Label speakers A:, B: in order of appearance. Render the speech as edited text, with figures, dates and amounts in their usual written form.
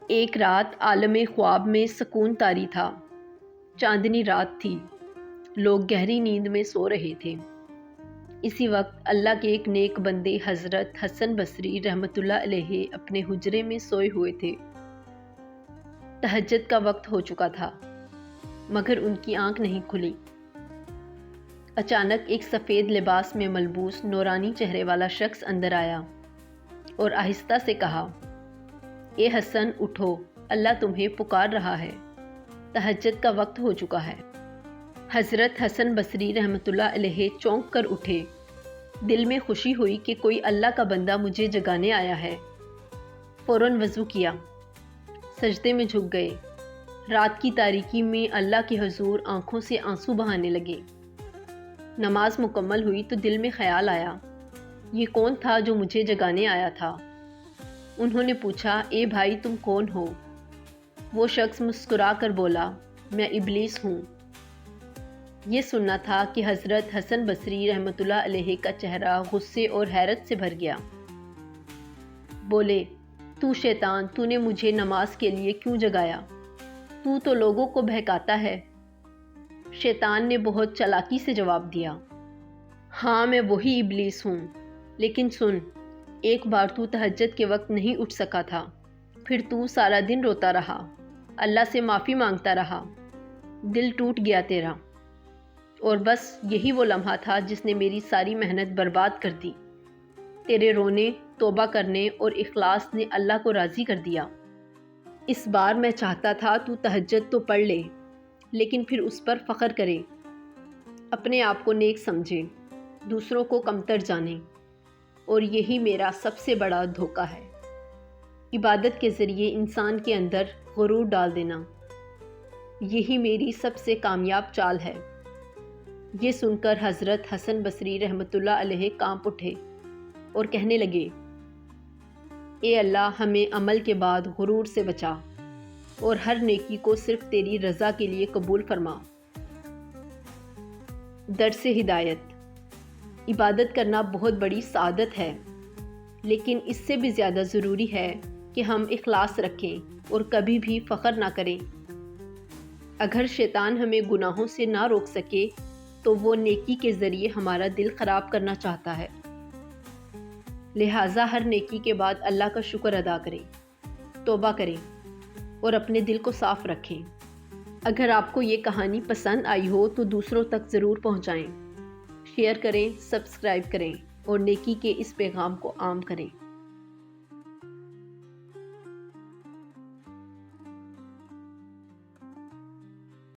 A: ایک رات عالم خواب میں سکون طاری تھا۔ چاندنی رات تھی، لوگ گہری نیند میں سو رہے تھے۔ اسی وقت اللہ کے ایک نیک بندے حضرت حسن بصری رحمۃ اللہ علیہ اپنے حجرے میں سوئے ہوئے تھے۔ تہجد کا وقت ہو چکا تھا مگر ان کی آنکھ نہیں کھلی۔ اچانک ایک سفید لباس میں ملبوس نورانی چہرے والا شخص اندر آیا اور آہستہ سے کہا، اے حسن اٹھو، اللہ تمہیں پکار رہا ہے، تہجد کا وقت ہو چکا ہے۔ حضرت حسن بصری رحمۃ اللہ علیہ چونک کر اٹھے۔ دل میں خوشی ہوئی کہ کوئی اللہ کا بندہ مجھے جگانے آیا ہے۔ فوراً وضو کیا، سجدے میں جھک گئے۔ رات کی تاریکی میں اللہ کے حضور آنکھوں سے آنسو بہانے لگے۔ نماز مکمل ہوئی تو دل میں خیال آیا، یہ کون تھا جو مجھے جگانے آیا تھا؟ انہوں نے پوچھا، اے بھائی تم کون ہو؟ وہ شخص مسکرا کر بولا، میں ابلیس ہوں۔ یہ سننا تھا کہ حضرت حسن بصری رحمۃ اللہ علیہ کا چہرہ غصے اور حیرت سے بھر گیا۔ بولے، تو شیطان، تو نے مجھے نماز کے لیے کیوں جگایا؟ تو تو لوگوں کو بہکاتا ہے۔ شیطان نے بہت چالاکی سے جواب دیا، ہاں میں وہی ابلیس ہوں، لیکن سن، ایک بار تو تہجد کے وقت نہیں اٹھ سکا تھا، پھر تو سارا دن روتا رہا، اللہ سے معافی مانگتا رہا، دل ٹوٹ گیا تیرا، اور بس یہی وہ لمحہ تھا جس نے میری ساری محنت برباد کر دی۔ تیرے رونے، توبہ کرنے اور اخلاص نے اللہ کو راضی کر دیا۔ اس بار میں چاہتا تھا تو تہجد تو پڑھ لے، لیکن پھر اس پر فخر کرے، اپنے آپ کو نیک سمجھے، دوسروں کو کمتر جانے، اور یہی میرا سب سے بڑا دھوکہ ہے، عبادت کے ذریعے انسان کے اندر غرور ڈال دینا، یہی میری سب سے کامیاب چال ہے۔ یہ سن کر حضرت حسن بصری رحمۃ اللہ علیہ کانپ اٹھے اور کہنے لگے، اے اللہ ہمیں عمل کے بعد غرور سے بچا اور ہر نیکی کو صرف تیری رضا کے لیے قبول فرما۔ درس ہدایت: عبادت کرنا بہت بڑی سعادت ہے، لیکن اس سے بھی زیادہ ضروری ہے کہ ہم اخلاص رکھیں اور کبھی بھی فخر نہ کریں۔ اگر شیطان ہمیں گناہوں سے نہ روک سکے تو وہ نیکی کے ذریعے ہمارا دل خراب کرنا چاہتا ہے۔ لہٰذا ہر نیکی کے بعد اللہ کا شکر ادا کریں، توبہ کریں اور اپنے دل کو صاف رکھیں۔ اگر آپ کو یہ کہانی پسند آئی ہو تو دوسروں تک ضرور پہنچائیں، شیئر کریں، سبسکرائب کریں اور نیکی کے اس پیغام کو عام کریں۔